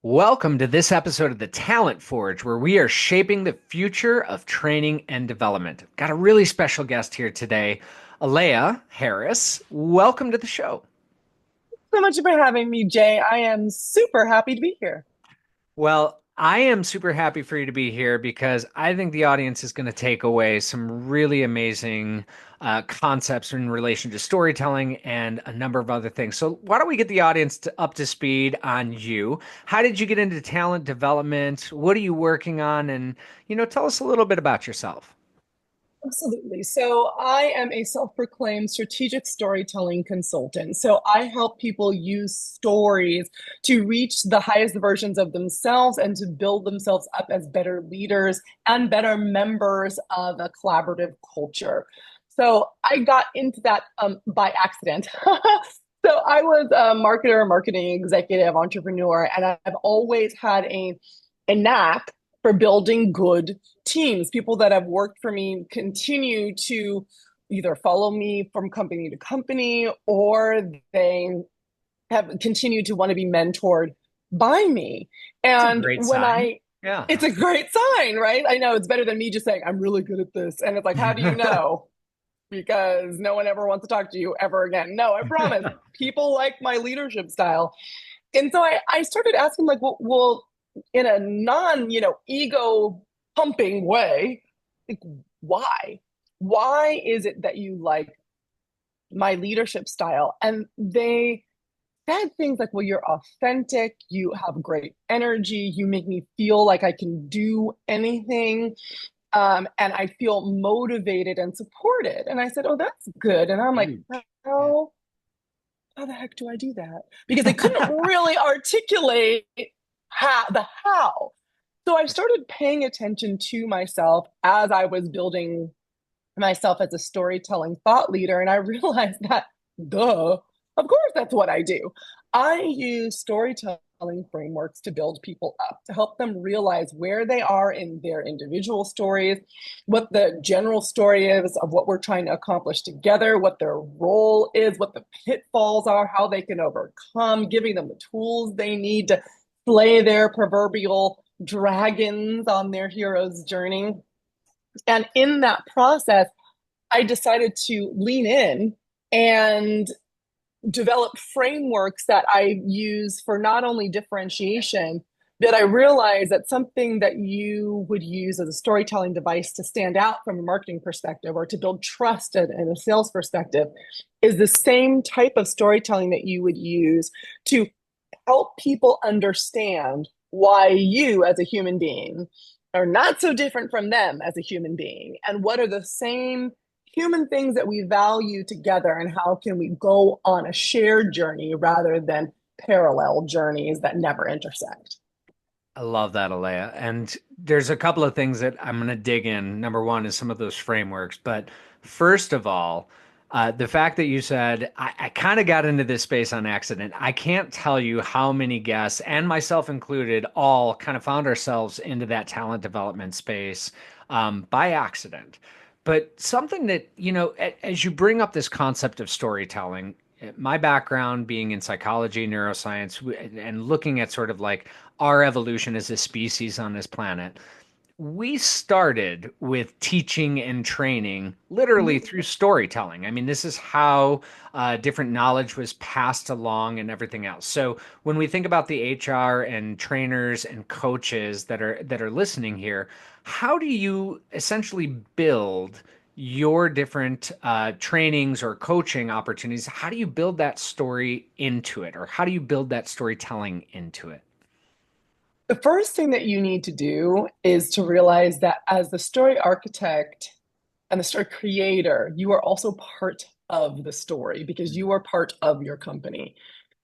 Welcome to this episode of the Talent Forge, where we are shaping the future of training and development. Got a really special guest here today, Aleya Harris. Welcome to the show. So much for having me, Jay. I am super happy to be here. Well, I am super happy for you to be here because I think the audience is going to take away some really amazing concepts in relation to storytelling and a number of other things. So, why don't we get the audience up to speed on you? How did you get into talent development? What are you working on? And, tell us a little bit about yourself. Absolutely. So, I am a self-proclaimed strategic storytelling consultant. So, I help people use stories to reach the highest versions of themselves and to build themselves up as better leaders and better members of a collaborative culture. So, I got into that by accident. So, I was a marketer, marketing executive, entrepreneur, and I've always had a knack for building good teams. People that have worked for me continue to either follow me from company to company or they have continued to want to be mentored by me. It's a And great when sign. I, Yeah. it's a great sign, right? I know it's better than me just saying, I'm really good at this. And it's like, how do you know? Because no one ever wants to talk to you ever again. No, I promise. People like my leadership style. And so I started asking, like, well, in a non, ego pumping way, like, why? Why is it that you like my leadership style? And they said things like, well, you're authentic, you have great energy, you make me feel like I can do anything. And I feel motivated and supported. And I said, oh, that's good. And I'm like, Huge. Yeah. how, how the heck do I do that? Because they couldn't really articulate how. So I started paying attention to myself as I was building myself as a storytelling thought leader. And I realized that, duh, of course, that's what I do. I use storytelling frameworks to build people up, to help them realize where they are in their individual stories, what the general story is of what we're trying to accomplish together, what their role is, what the pitfalls are, how they can overcome, giving them the tools they need to slay their proverbial dragons on their hero's journey. And in that process, I decided to lean in and develop frameworks that I use for not only differentiation, but I realized that something that you would use as a storytelling device to stand out from a marketing perspective or to build trust in a sales perspective is the same type of storytelling that you would use to help people understand why you as a human being are not so different from them as a human being and what are the same human things that we value together and how can we go on a shared journey rather than parallel journeys that never intersect. I love that, Alea. And there's a couple of things that I'm going to dig in. Number one is some of those frameworks. But first of all, the fact that you said, I kind of got into this space on accident. I can't tell you how many guests, and myself included, all kind of found ourselves into that talent development space by accident. But something that, as you bring up this concept of storytelling, my background being in psychology, neuroscience, and looking at sort of like our evolution as a species on this planet, we started with teaching and training literally through storytelling. I mean, this is how different knowledge was passed along and everything else. So when we think about the HR and trainers and coaches that are listening here, how do you essentially build your different trainings or coaching opportunities? How do you build that story into it, or how do you build that storytelling into it? The first thing that you need to do is to realize that as the story architect and the story creator, you are also part of the story because you are part of your company.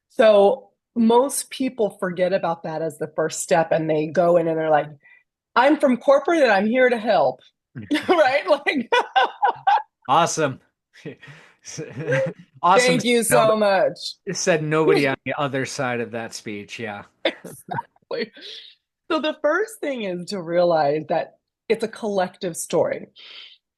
So most people forget about that as the first step and they go in and they're like, I'm from corporate and I'm here to help. Right? Like, Awesome. Awesome. thank you No, so much. said nobody on the other side of that speech. Yeah. Exactly. So the first thing is to realize that it's a collective story.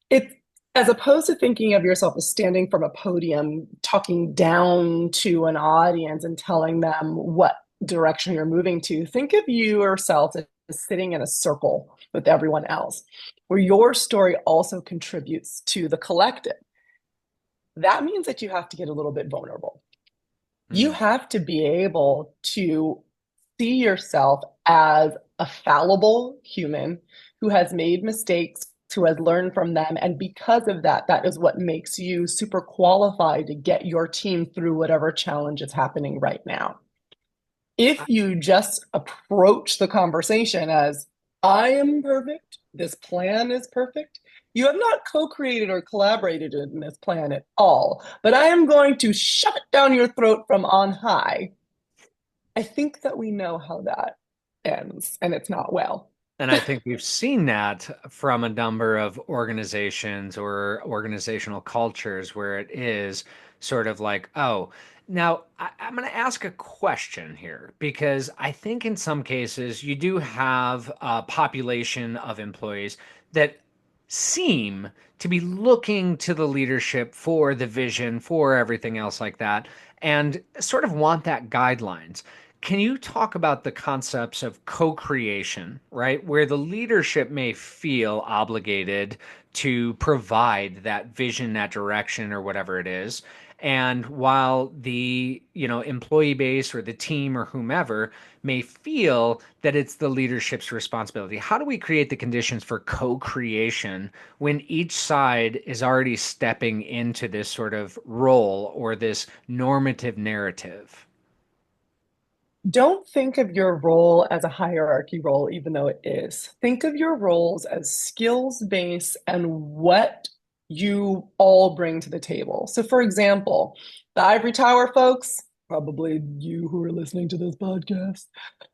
It's as opposed to thinking of yourself as standing from a podium, talking down to an audience and telling them what direction you're moving to, think of you yourself as sitting in a circle with everyone else, where your story also contributes to the collective. That means that you have to get a little bit vulnerable. You Mm. have to be able to see yourself as a fallible human who has made mistakes, who has learned from them. And because of that, that is what makes you super qualified to get your team through whatever challenge is happening right now. If you just approach the conversation as, I am perfect, this plan is perfect, you have not co created or collaborated in this plan at all, but I am going to shove it down your throat from on high. I think that we know how that ends, and it's not well. And I think we've seen that from a number of organizations or organizational cultures where it is sort of like, oh, now I'm going to ask a question here because I think in some cases you do have a population of employees that seem to be looking to the leadership for the vision, for everything else like that, and sort of want that guidelines. Can you talk about the concepts of co-creation, right? Where the leadership may feel obligated to provide that vision, that direction, or whatever it is. And while the, employee base or the team or whomever may feel that it's the leadership's responsibility. How do we create the conditions for co-creation when each side is already stepping into this sort of role or this normative narrative? Don't think of your role as a hierarchy role, even though it is. Think of your roles as skills based and what you all bring to the table. So, for example, the Ivory Tower folks, probably you who are listening to this podcast,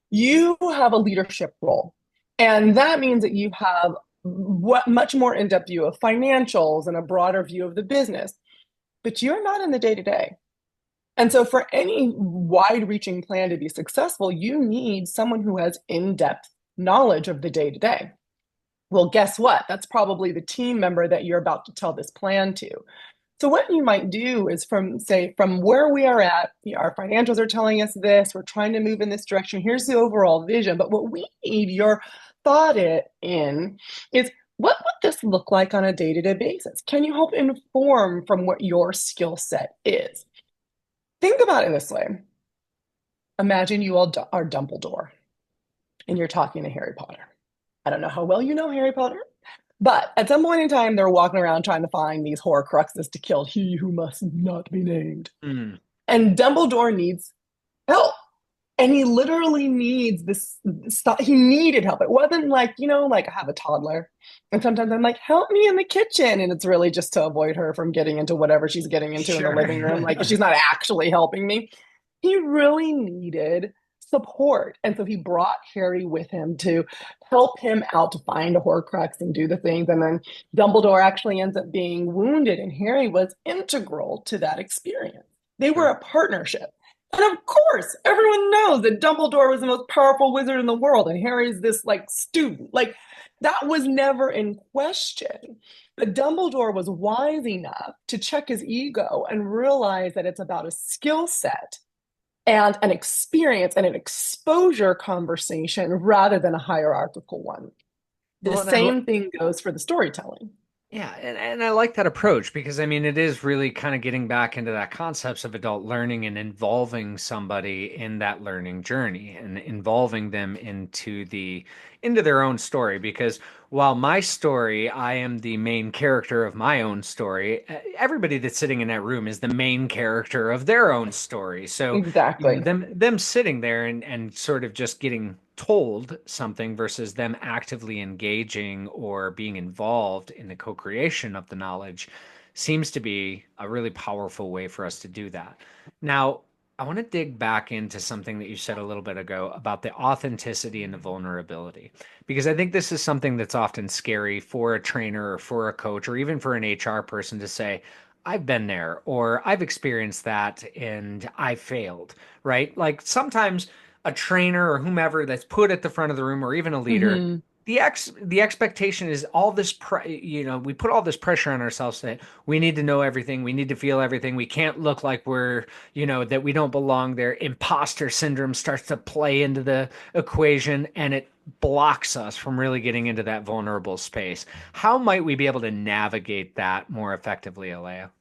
you have a leadership role. And that means that you have what much more in-depth view of financials and a broader view of the business, but you're not in the day to day. And so, for any wide reaching plan to be successful, you need someone who has in depth knowledge of the day to day. Well, guess what? That's probably the team member that you're about to tell this plan to. So, what you might do is from where we are at, our financials are telling us this, we're trying to move in this direction. Here's the overall vision. But what we need your thought in is, what would this look like on a day to day basis? Can you help inform from what your skill set is? Think about it this way. Imagine you all are Dumbledore and you're talking to Harry Potter. I don't know how well you know Harry Potter, but at some point in time, they're walking around trying to find these Horcruxes to kill he who must not be named. Mm, And Dumbledore needs help. And he literally needs this stuff. He needed help. It wasn't like, like I have a toddler. And sometimes I'm like, help me in the kitchen. And it's really just to avoid her from getting into whatever she's getting into in the living room. sure. Like she's not actually helping me. He really needed support. And so he brought Harry with him to help him out to find a Horcrux and do the things. And then Dumbledore actually ends up being wounded, and Harry was integral to that experience. They were Sure. a partnership. And of course, everyone knows that Dumbledore was the most powerful wizard in the world, and Harry's this like student. Like that was never in question. But Dumbledore was wise enough to check his ego and realize that it's about a skill set and an experience and an exposure conversation rather than a hierarchical one. The Well, and same thing goes for the storytelling. yeah, and I like that approach because I mean it is really kind of getting back into that concepts of adult learning and involving somebody in that learning journey and involving them into their own story because while my story, I am the main character of my own story, everybody that's sitting in that room is the main character of their own story. So, Exactly. them sitting there and sort of just getting told something versus them actively engaging or being involved in the co-creation of the knowledge seems to be a really powerful way for us to do that. Now, I want to dig back into something that you said a little bit ago about the authenticity and the vulnerability, because I think this is something that's often scary for a trainer or for a coach or even for an HR person to say, I've been there or I've experienced that and I failed, right? Like sometimes a trainer or whomever that's put at the front of the room or even a leader Mm-hmm. the expectation is all this we put all this pressure on ourselves that we need to know everything, we need to feel everything, we can't look like we're, that we don't belong there. Imposter syndrome starts to play into the equation, and it blocks us from really getting into that vulnerable space. How might we be able to navigate that more effectively, Alea?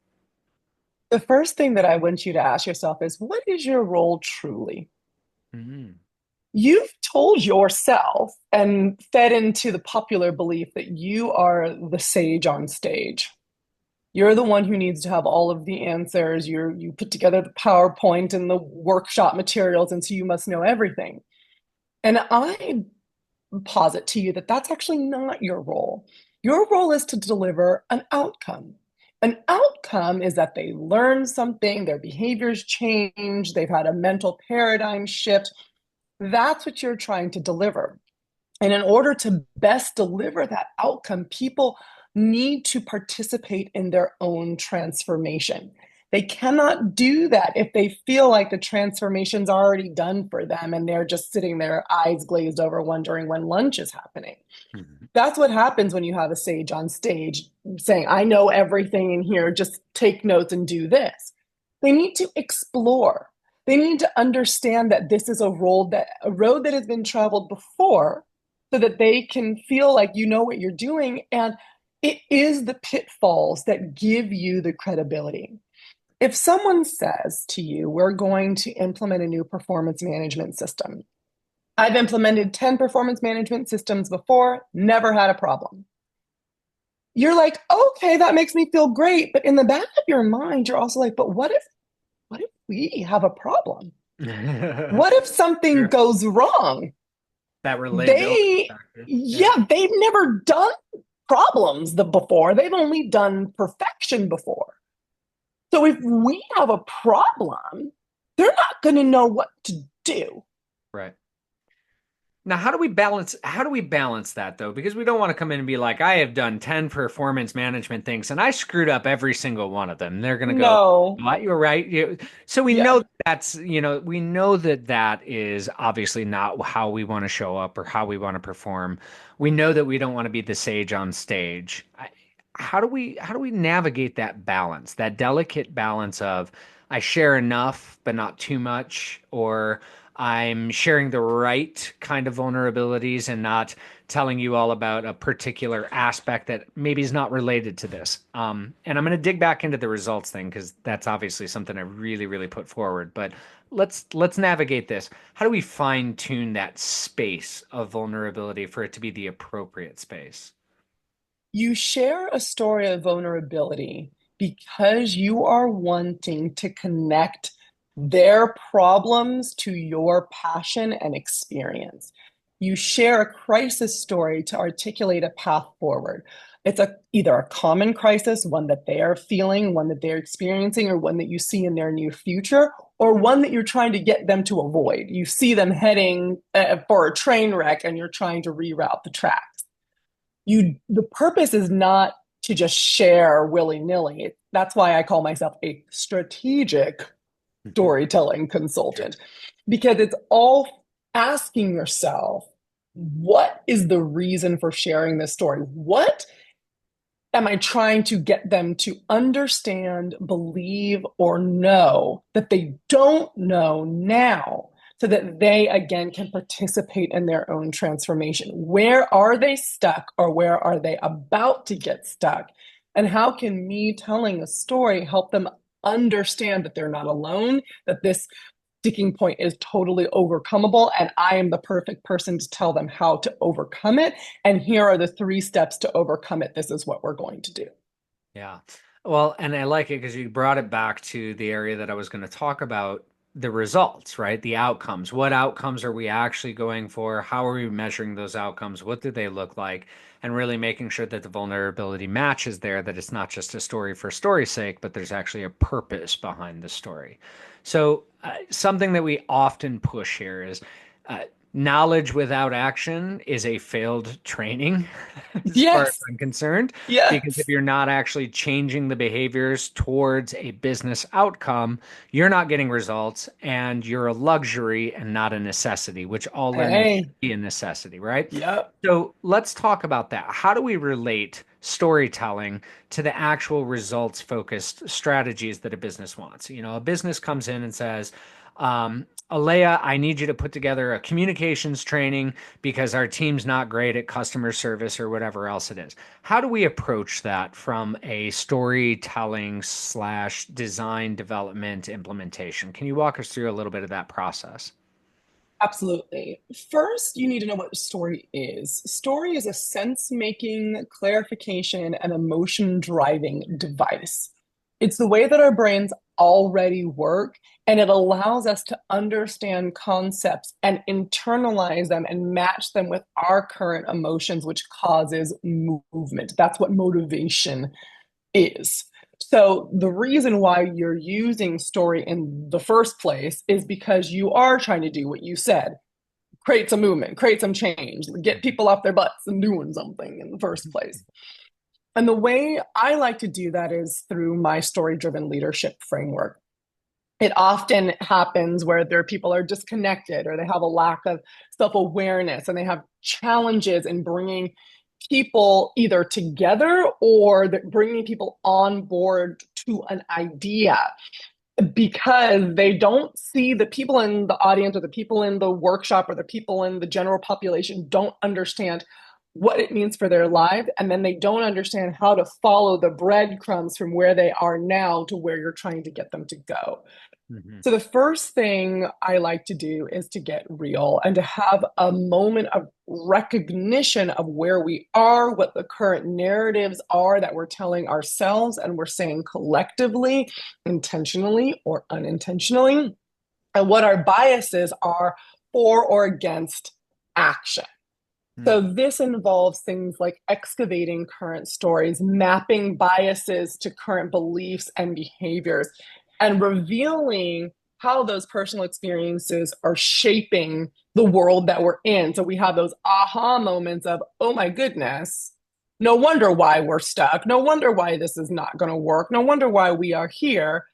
The first thing that I want you to ask yourself is, what is your role truly? Mm, You've told yourself and fed into the popular belief that you are the sage on stage. You're the one who needs to have all of the answers. You put together the PowerPoint and the workshop materials, and so you must know everything. And I posit to you that that's actually not your role. Your role is to deliver an outcome. An outcome is that they learn something, their behaviors change, they've had a mental paradigm shift. That's what you're trying to deliver. And in order to best deliver that outcome, people need to participate in their own transformation. They cannot do that if they feel like the transformation's already done for them and they're just sitting there, eyes glazed over, wondering when lunch is happening. mhm. That's what happens when you have a sage on stage saying, I know everything in here, just take notes and do this. They need to explore. They need to understand that this is a road that has been traveled before, so that they can feel like you know what you're doing. And it is the pitfalls that give you the credibility. If someone says to you, we're going to implement a new performance management system, I've implemented 10 performance management systems before, never had a problem. You're like, okay, that makes me feel great. But in the back of your mind, you're also like, but what if we have a problem? What if something Sure. goes wrong? That relatability They, factor. Yeah. yeah, they've never done problems before. They've only done perfection before. So if we have a problem, they're not going to know what to do. Right. Now, how do we balance that though? Because we don't want to come in and be like, I have done 10 performance management things and I screwed up every single one of them. They're going to go, No. what? You're right. So we know Yeah. we know that that is obviously not how we want to show up or how we want to perform. We know that we don't want to be the sage on stage. How do we navigate that balance, that delicate balance of I share enough but not too much, or I'm sharing the right kind of vulnerabilities and not telling you all about a particular aspect that maybe is not related to this. And I'm going to dig back into the results thing because that's obviously something I really, really put forward. But let's navigate this. How do we fine tune that space of vulnerability for it to be the appropriate space? You share a story of vulnerability because you are wanting to connect their problems to your passion and experience. You share a crisis story to articulate a path forward. It's either a common crisis, one that they are feeling, one that they're experiencing, or one that you see in their near future, or one that you're trying to get them to avoid. You see them heading for a train wreck and you're trying to reroute the track. The purpose is not to just share willy-nilly. That's why I call myself a strategic Mhm. storytelling Sure. consultant, because it's all asking yourself, what is the reason for sharing this story? What am I trying to get them to understand, believe, or know that they don't know now, so that they again can participate in their own transformation? Where are they stuck, or where are they about to get stuck? And how can me telling a story help them understand that they're not alone, that this sticking point is totally overcomable, and I am the perfect person to tell them how to overcome it. And here are the 3 steps to overcome it. This is what we're going to do. Yeah. Well, and I like it because you brought it back to the area that I was going to talk about, the results, right? The outcomes. What outcomes are we actually going for? How are we measuring those outcomes? What do they look like? And really making sure that the vulnerability matches there, that it's not just a story for story's sake, but there's actually a purpose behind the story. So, something that we often push here is knowledge without action is a failed training, as far as Yes. I'm concerned, because if Yes. you're not actually changing the behaviors towards a business outcome, you're not getting results and you're a luxury and not a necessity, which all learning should Hey. be a necessity, right? Yep. So let's talk about that. How do we relate storytelling to the actual results focused strategies that a business wants? A business comes in and says, Aleya, I need you to put together a communications training because our team's not great at customer service or whatever else it is. How do we approach that from a storytelling slash design development implementation? Can you walk us through a little bit of that process? Absolutely. First, you need to know what story is. Story is a sense-making, clarification, and emotion-driving device. It's the way that our brains already work, and it allows us to understand concepts and internalize them and match them with our current emotions, which causes movement. That's what motivation is. So the reason why you're using story in the first place is because you are trying to do what you said, create some movement, create some change, get people off their butts and doing something in the first place. And the way I like to do that is through my story driven leadership framework. It often happens where their people are disconnected or they have a lack of self awareness and they have challenges in bringing people either together or bringing people on board to an idea because they don't see the people in the audience or the people in the workshop or the people in the general population don't understand what it means for their lives, and then they don't understand how to follow the breadcrumbs from where they are now to where you're trying to get them to go. Mhm. So the first thing I like to do is to get real and to have a moment of recognition of where we are, what the current narratives are that we're telling ourselves and we're saying collectively, intentionally or unintentionally, and what our biases are for or against action. So Mhm. this involves things like excavating current stories, mapping biases to current beliefs and behaviors, and revealing how those personal experiences are shaping the world that we're in. So we have those aha moments of, oh my goodness, no wonder why we're stuck. No wonder why this is not going to work. No wonder why we are here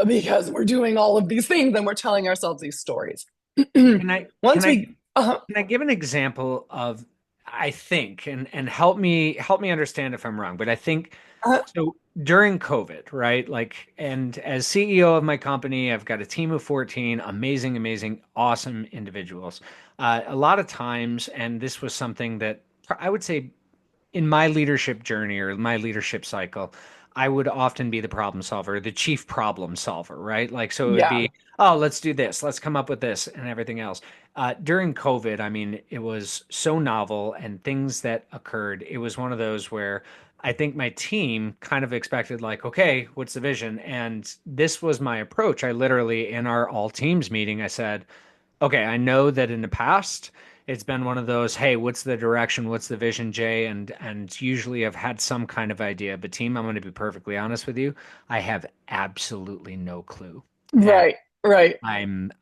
because we're doing all of these things and we're telling ourselves these stories. Can I can Once I we, uh, Can I give an example of, I think, and help me understand if I'm wrong, but I think uh, so during COVID, right? Like, and as CEO of my company, I've got a team of 14 amazing, amazing, awesome individuals. A lot of times, and this was something that I would say in my leadership journey or my leadership cycle, I would often be the problem solver, the chief problem solver, right? Like, so it would yeah. be, oh, let's do this, let's come up with this, and everything else. During COVID, I mean, it was so novel and things that occurred. It was one of those where I think my team kind of expected, like, okay, what's the vision? And this was my approach. I literally, in our all teams meeting, I said, okay, I know that in the past it's been one of those, hey, what's the direction? What's the vision, Jay? And usually I've had some kind of idea, but team, I'm going to be perfectly honest with you. I have absolutely no clue. And Right, right. I'm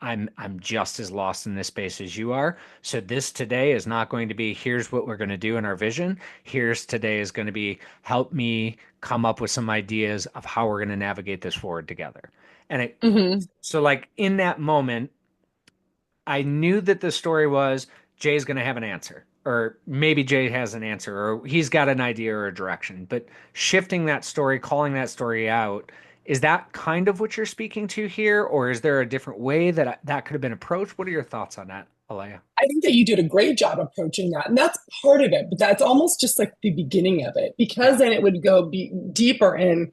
just as lost in this space as you are. So this today is not going to be here's what we're going to do in our vision. Here's today is going to be help me come up with some ideas of how we're going to navigate this forward together. And it Hmm. so like in that moment, I knew that the story was Jay's going to have an answer, or maybe Jay has an answer, or he's got an idea or a direction. But shifting that story, calling that story out, is that kind of what you're speaking to here, or is there a different way that that could have been approached? What are your thoughts on that, Alea? I think that you did a great job approaching that. And that's part of it, but that's almost just like the beginning of it, because Yeah. then it would go deeper in,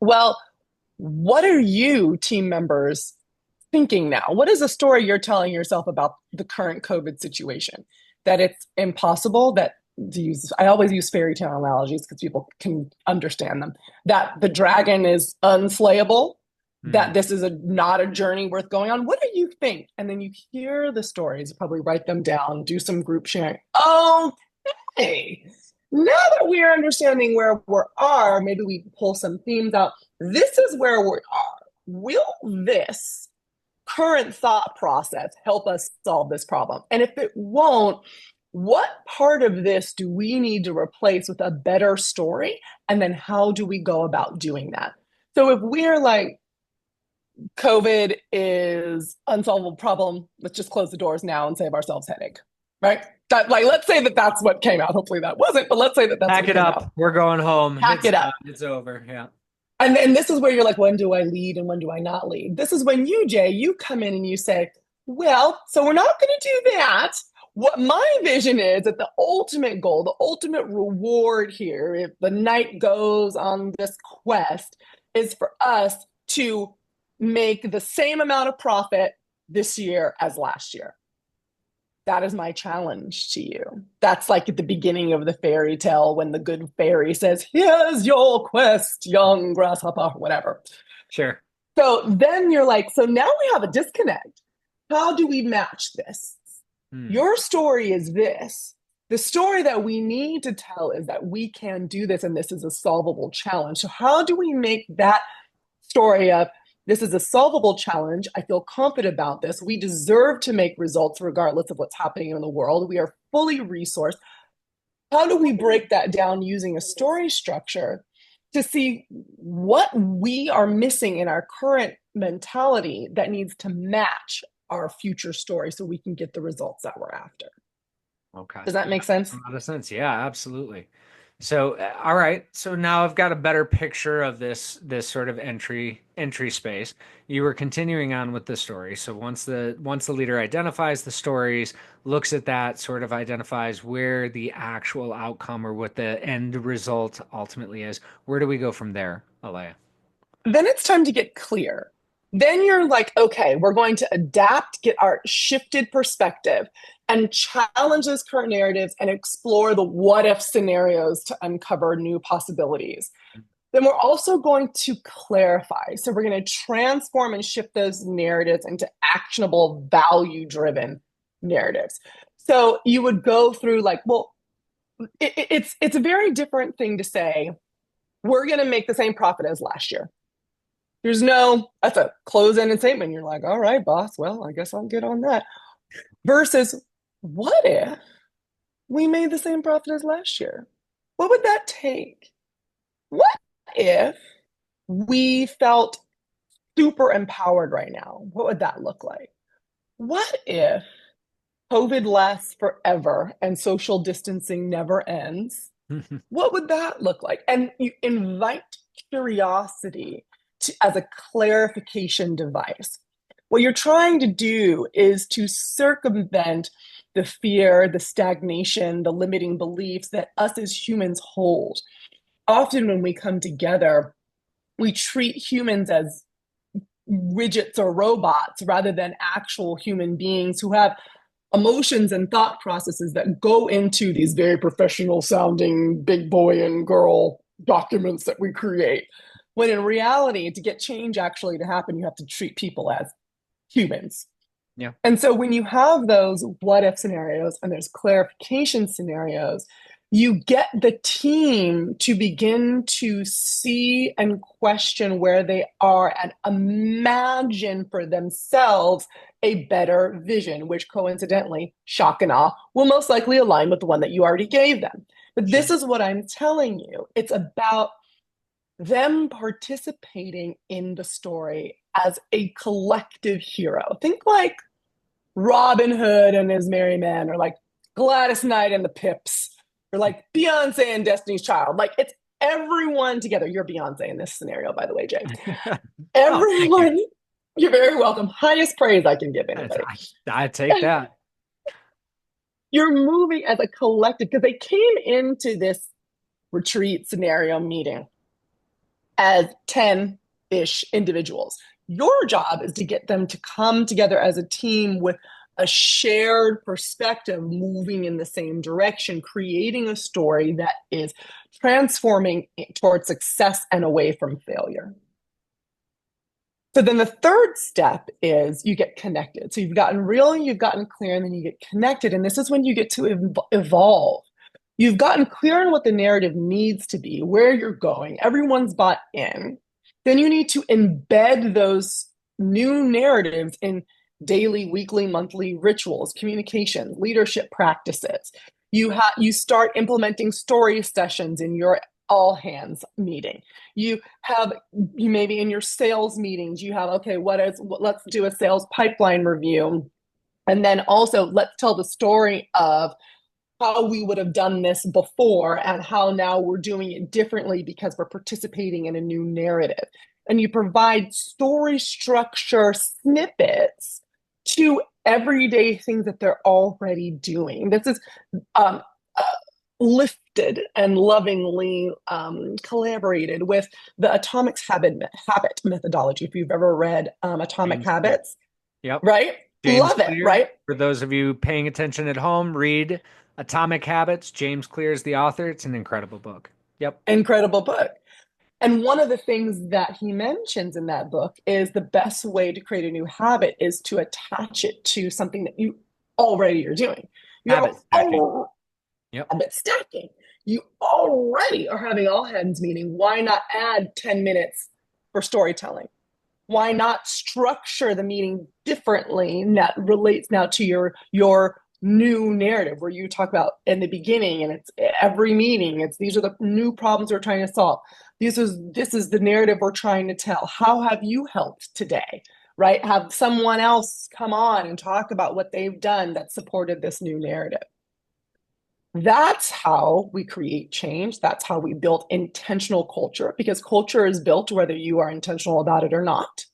well, what are you, team members, thinking now? What is the story you're telling yourself about the current COVID situation? That it's impossible, that to use, I always use fairy tale analogies because people can understand them, that the dragon is unslayable, Hmm. that this is not a journey worth going on. What do you think? And then you hear the stories, probably write them down, do some group sharing. Okay, now that we are understanding where we are, maybe we pull some themes out. This is where we are. Will this current thought process help us solve this problem? And if it won't, what part of this do we need to replace with a better story? And then how do we go about doing that? So if we're like, COVID is unsolvable problem, let's just close the doors now and save ourselves headache, right? That, like, let's say that that's what came out. Hopefully that wasn't, but let's say that that's Pack what it came out. up. We're going home. Hack It's it done. up. It's over. Yeah. And this is where you're like, when do I lead and when do I not lead? This is when you, Jay, you come in and you say, well, so we're not going to do that. What my vision is that the ultimate goal, the ultimate reward here, if the knight goes on this quest, is for us to make the same amount of profit this year as last year. That is my challenge to you. That's like at the beginning of the fairy tale when the good fairy says, here's your quest, young grasshopper, whatever. Sure. So then you're like, so now we have a disconnect. How do we match this? Hmm. Your story is this. The story that we need to tell is that we can do this and this is a solvable challenge. So, how do we make that story of this is a solvable challenge? I feel confident about this. We deserve to make results regardless of what's happening in the world. We are fully resourced. How do we break that down using a story structure to see what we are missing in our current mentality that needs to match our future story so we can get the results that we're after? Okay. Does that Yeah. make sense? A lot of sense. Yeah, absolutely. So, all right. So now I've got a better picture of this sort of entry space. You were continuing on with the story. So once the leader identifies the stories, looks at that, sort of identifies where the actual outcome or what the end result ultimately is, where do we go from there, Alea? Then it's time to get clear. Then you're like, okay, we're going to adapt, get our shifted perspective, and challenge those current narratives and explore the what if scenarios to uncover new possibilities. Then we're also going to clarify. So we're going to transform and shift those narratives into actionable, value driven narratives. So you would go through like, well, it's a very different thing to say, we're going to make the same profit as last year. There's no, that's a close ended statement. You're like, all right, boss, well, I guess I'll get on that. Versus, what if we made the same profit as last year? What would that take? What if we felt super empowered right now? What would that look like? What if COVID lasts forever and social distancing never ends? What would that look like? And you invite curiosity as a clarification device. What you're trying to do is to circumvent the fear, the stagnation, the limiting beliefs that us as humans hold. Often, when we come together, we treat humans as widgets or robots rather than actual human beings who have emotions and thought processes that go into these very professional sounding big boy and girl documents that we create. When in reality, to get change actually to happen, you have to treat people as humans. Yeah. And so when you have those what if scenarios and there's clarification scenarios, you get the team to begin to see and question where they are and imagine for themselves a better vision, which coincidentally, shock and awe, will most likely align with the one that you already gave them. But this Sure. is what I'm telling you. It's about them participating in the story as a collective hero. Think like Robin Hood and his merry men, or like Gladys Knight and the Pips, or like Beyonce and Destiny's Child. Like it's everyone together. You're Beyonce in this scenario, by the way, Jay. Oh, thank you. Everyone, you're very welcome. Highest praise I can give anybody. I take that. You're moving as a collective because they came into this retreat scenario meeting as 10 ish individuals. Your job is to get them to come together as a team with a shared perspective, moving in the same direction, creating a story that is transforming towards success and away from failure. So then the third step is you get connected. So you've gotten real, you've gotten clear, and then you get connected. And this is when you get to evolve. You've gotten clear on what the narrative needs to be, where you're going. Everyone's bought in. Then you need to embed those new narratives in daily, weekly, monthly rituals, communication, leadership practices. You start implementing story sessions in your all hands meeting. You maybe in your sales meetings you have, okay, let's do a sales pipeline review, and then also let's tell the story of how we would have done this before and how now we're doing it differently because we're participating in a new narrative. And you provide story structure snippets to everyday things that they're already doing. This is um, uh, lifted and lovingly collaborated with the habit methodology. If you've ever read Atomic James Clear. Habits, Yep. right? James Love it, Clear. right? For those of you paying attention at home, read Atomic Habits. James Clear is the author. It's an incredible book. Yep. Incredible book. And one of the things that he mentions in that book is the best way to create a new habit is to attach it to something that you already are doing. You're Habit stacking. Yep. habit stacking. You already are having all hands meeting. Why not add 10 minutes for storytelling? Why not structure the meeting differently that relates now to your new narrative where you talk about in the beginning and it's every meeting, it's these are the new problems we're trying to solve. This is the narrative we're trying to tell. How have you helped today? Right? Have someone else come on and talk about what they've done that supported this new narrative. That's how we create change. That's how we build intentional culture, because culture is built whether you are intentional about it or not.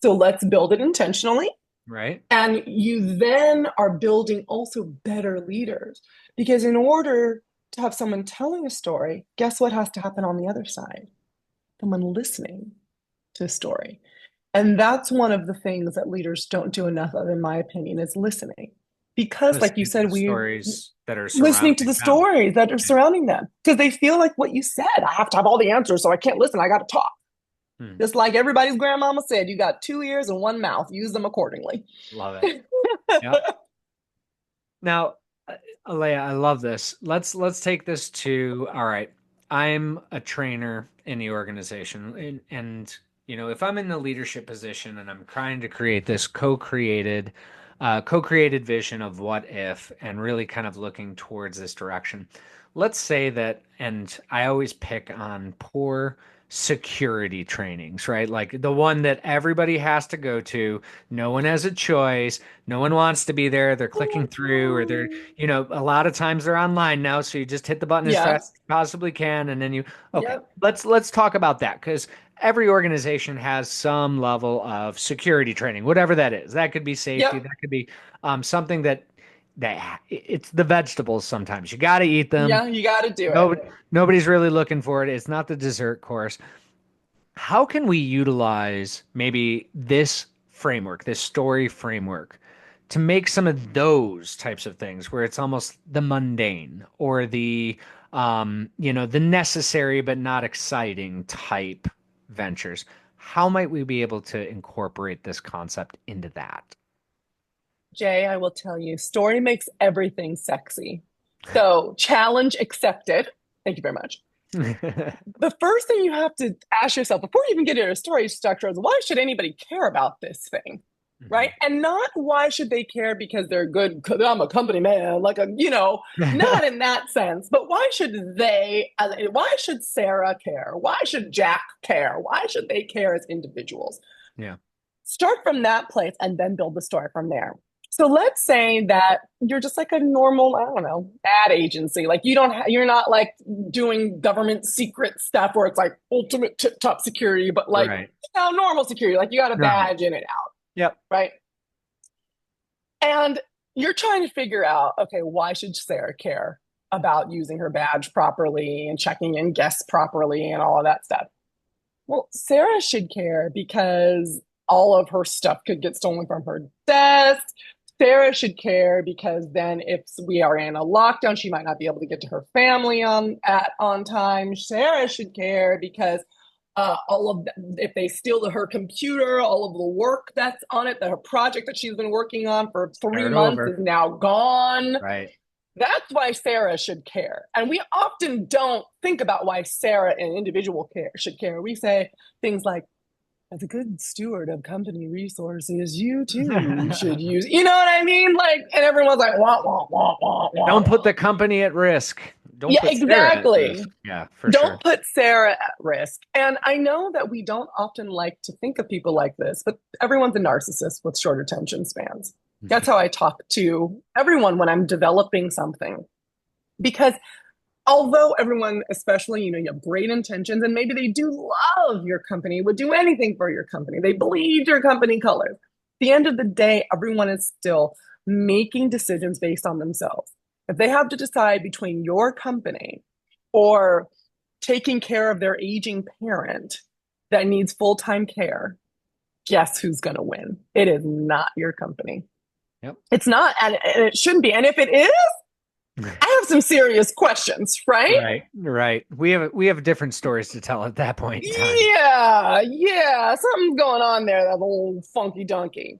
So let's build it intentionally. Right. And you then are building also better leaders. Because in order to have someone telling a story, guess what has to happen on the other side? Someone listening to a story. And that's one of the things that leaders don't do enough of, in my opinion, is listening. Because, like you Listening to said, the we stories that are listening to surrounding the them. stories that are surrounding them because they feel like what you said. I have to have all the answers, so I can't listen. I got to talk. Hmm. Just like everybody's grandmama said, you got 2 ears and one mouth. Use them accordingly. Love it. Yep. Now, Aleya, I love this. Let's take this to, all right. I'm a trainer in the organization, and if I'm in the leadership position and I'm trying to create this co-created vision of what if, and really kind of looking towards this direction. Let's say that, and I always pick on poor security trainings, right? Like the one that everybody has to go to. No one has a choice. No one wants to be there. They're clicking through, or a lot of times they're online now. So you just hit the button as Yeah. fast as you possibly can. And then okay, Yep. let's talk about that, because every organization has some level of security training, whatever that is. That could be safety. Yep. That could be something that it's the vegetables. Sometimes you got to eat them. Yeah. You got to do it. No, nobody's really looking for it. It's not the dessert course. How can we utilize maybe this framework, this story framework, to make some of those types of things where it's almost the mundane or the necessary but not exciting type ventures? How might we be able to incorporate this concept into that? Jay, I will tell you, story makes everything sexy. So, challenge accepted. Thank you very much. The first thing you have to ask yourself before you even get into a story structure is, why should anybody care about this thing? Right. And not why should they care because they're good, because I'm a company man, not in that sense, but why should Sarah care? Why should Jack care? Why should they care as individuals? Yeah. Start from that place and then build the story from there. So let's say that you're just like a normal, I don't know, ad agency. Like you're not like doing government secret stuff where it's like ultimate tip top security, but like, Right. normal security. Like you got a Normal. badge in it out, Yep. right? And you're trying to figure out, okay, why should Sarah care about using her badge properly and checking in guests properly and all of that stuff? Well, Sarah should care because all of her stuff could get stolen from her desk. Sarah should care because then if we are in a lockdown, she might not be able to get to her family on time. Sarah should care because if they steal her computer, all of the work that's on it, her project that she's been working on for three Start months is over. now gone. Right. That's why Sarah should care. And we often don't think about why Sarah, an individual, should care. We say things like, as a good steward of company resources, you too should use, you know what I mean? Like, and everyone's like, wah, wah, wah, wah, wah, Don't put wah. the company at risk. Don't Yeah, put Sarah at exactly. risk. Yeah, for Don't sure. put Sarah at risk. And I know that we don't often like to think of people like this, but everyone's a narcissist with short attention spans. That's how I talk to everyone when I'm developing something. Because although everyone, especially, you have great intentions and maybe they do love your company, would do anything for your company, they bleed your company colors. At the end of the day, everyone is still making decisions based on themselves. If they have to decide between your company or taking care of their aging parent that needs full time care, guess who's going to win? It is not your company. Yep. It's not, and it shouldn't be. And if it is, I have some serious questions, right? Right, right. We have different stories to tell at that point in time. Yeah, yeah, something's going on there, that little funky donkey.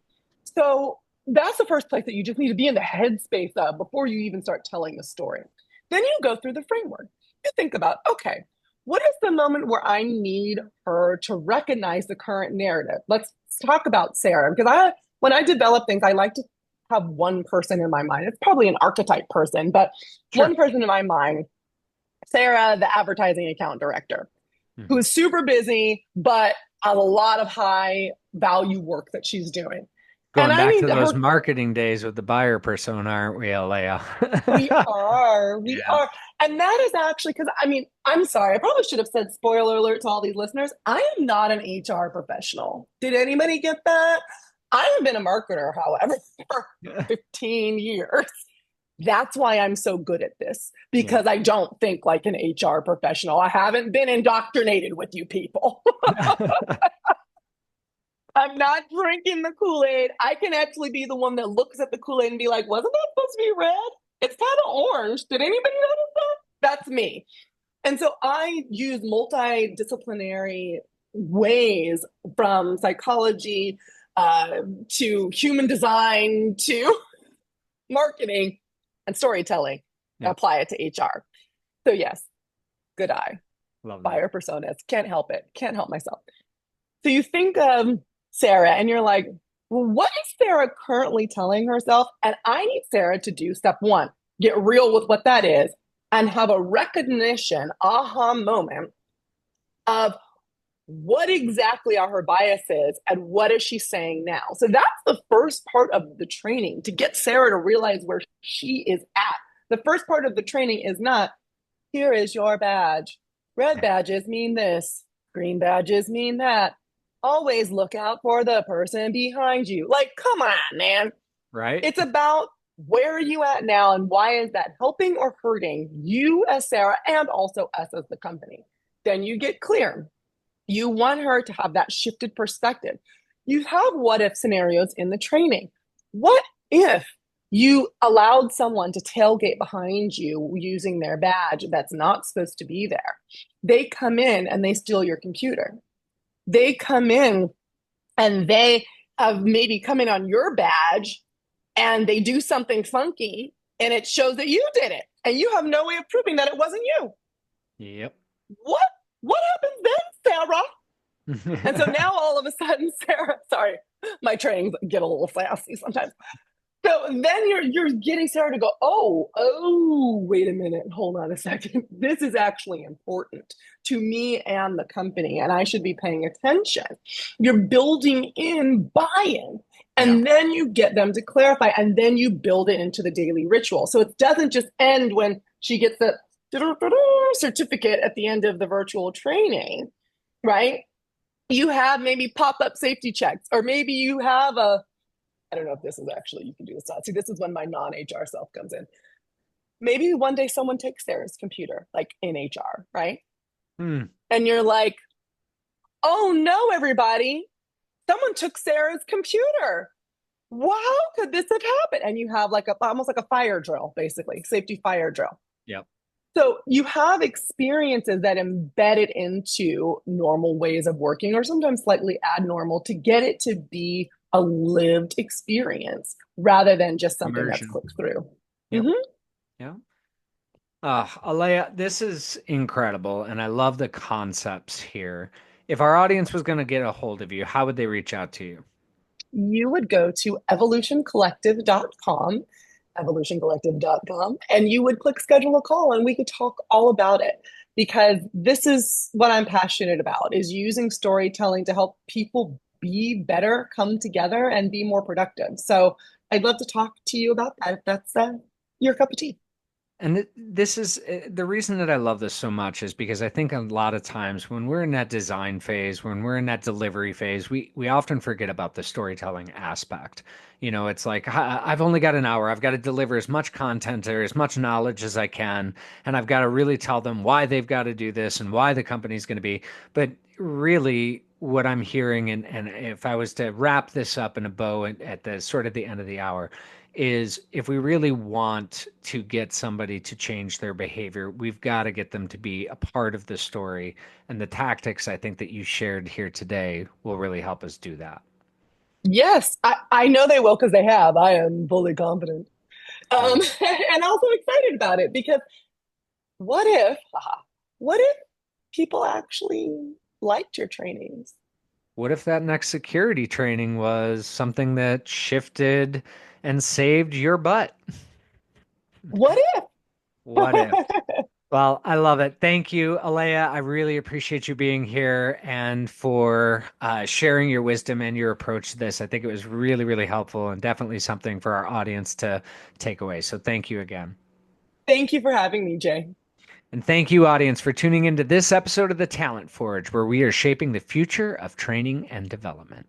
So that's the first place that you just need to be in the headspace of before you even start telling the story. Then you go through the framework. You think about, okay, what is the moment where I need her to recognize the current narrative? Let's talk about Sarah, because when I develop things, I like to have one person in my mind. It's probably an archetype person, but Sure. one person in my mind, Sarah, the advertising account director, who Mhm. is super busy, but has a lot of high value work that she's doing. And Going I back to need those her. marketing days with the buyer persona, aren't we, Alea? We Yeah. are. And that is actually because, I mean, I'm sorry, I probably should have said spoiler alert to all these listeners. I am not an HR professional. Did anybody get that? I have been a marketer, however, for 15 years. That's why I'm so good at this Yeah. because I don't think like an HR professional. I haven't been indoctrinated with you people. I'm not drinking the Kool-Aid. I can actually be the one that looks at the Kool-Aid and be like, wasn't that supposed to be red? It's kind of orange. Did anybody notice that? That's me. And so I use multidisciplinary ways from psychology to human design to marketing and storytelling, Yeah. apply it to HR. So, yes, good eye. Love that. Buyer personas. Can't help it. Can't help myself. So you think of Sarah and you're like, well, what is Sarah currently telling herself? And I need Sarah to do step one, get real with what that is and have a recognition, aha moment of what exactly are her biases and what is she saying now. So that's the first part of the training to get Sarah to realize where she is at. The first part of the training is not, here is your badge. Red badges mean this, green badges mean that. Always look out for the person behind you. Like, come on, man. Right? It's about where are you at now and why is that helping or hurting you as Sarah and also us as the company? Then you get clear. You want her to have that shifted perspective. You have what if scenarios in the training. What if you allowed someone to tailgate behind you using their badge that's not supposed to be there? They come in and they steal your computer. They come in and they have maybe come in on your badge and they do something funky and it shows that you did it and you have no way of proving that it wasn't you. Yep. What happens then, Sarah? And so now all of a sudden, Sarah, sorry, my trainings get a little sassy sometimes. So then you're getting Sarah to go, wait a minute, hold on a second. This is actually important to me and the company, and I should be paying attention. You're building in buy-in, Yeah. and then you get them to clarify, and then you build it into the daily ritual. So it doesn't just end when she gets the certificate at the end of the virtual training, right? You have maybe pop-up safety checks, or maybe you have I don't know if this is actually, you can do this. See, this is when my non-HR self comes in. Maybe one day someone takes Sarah's computer, like in HR, right? Hmm. And you're like, oh no, everybody, someone took Sarah's computer. How could this have happened? And you have like almost like a fire drill, basically, safety fire drill. Yep. So you have experiences that embed it into normal ways of working, or sometimes slightly abnormal, to get it to be a lived experience rather than just something that's Immersion. clicked through. Yep. Mm-hmm. Yeah. Alea, this is incredible, and I love the concepts here. If our audience was going to get a hold of you, how would they reach out to you? You would go to evolutioncollective.com, and you would click schedule a call and we could talk all about it because this is what I'm passionate about is using storytelling to help people be better, come together and be more productive. So I'd love to talk to you about that if that's your cup of tea. And this is the reason that I love this so much is because I think a lot of times when we're in that design phase, when we're in that delivery phase, we often forget about the storytelling aspect. You know, it's like I've only got an hour. I've got to deliver as much content or as much knowledge as I can, and I've got to really tell them why they've got to do this and why the company's going to be. But really, what I'm hearing, and if I was to wrap this up in a bow at the sort of the end of the hour, is if we really want to get somebody to change their behavior, we've got to get them to be a part of the story. And the tactics I think that you shared here today will really help us do that. Yes, I know they will because they have. I am fully confident. I love it. And also excited about it because what if, what if people actually liked your trainings? What if that next security training was something that shifted and saved your butt? What if? What if? Well, I love it. Thank you, Aleya. I really appreciate you being here and for sharing your wisdom and your approach to this. I think it was really, really helpful and definitely something for our audience to take away. So thank you again. Thank you for having me, Jay. And thank you, audience, for tuning into this episode of The Talent Forge, where we are shaping the future of training and development.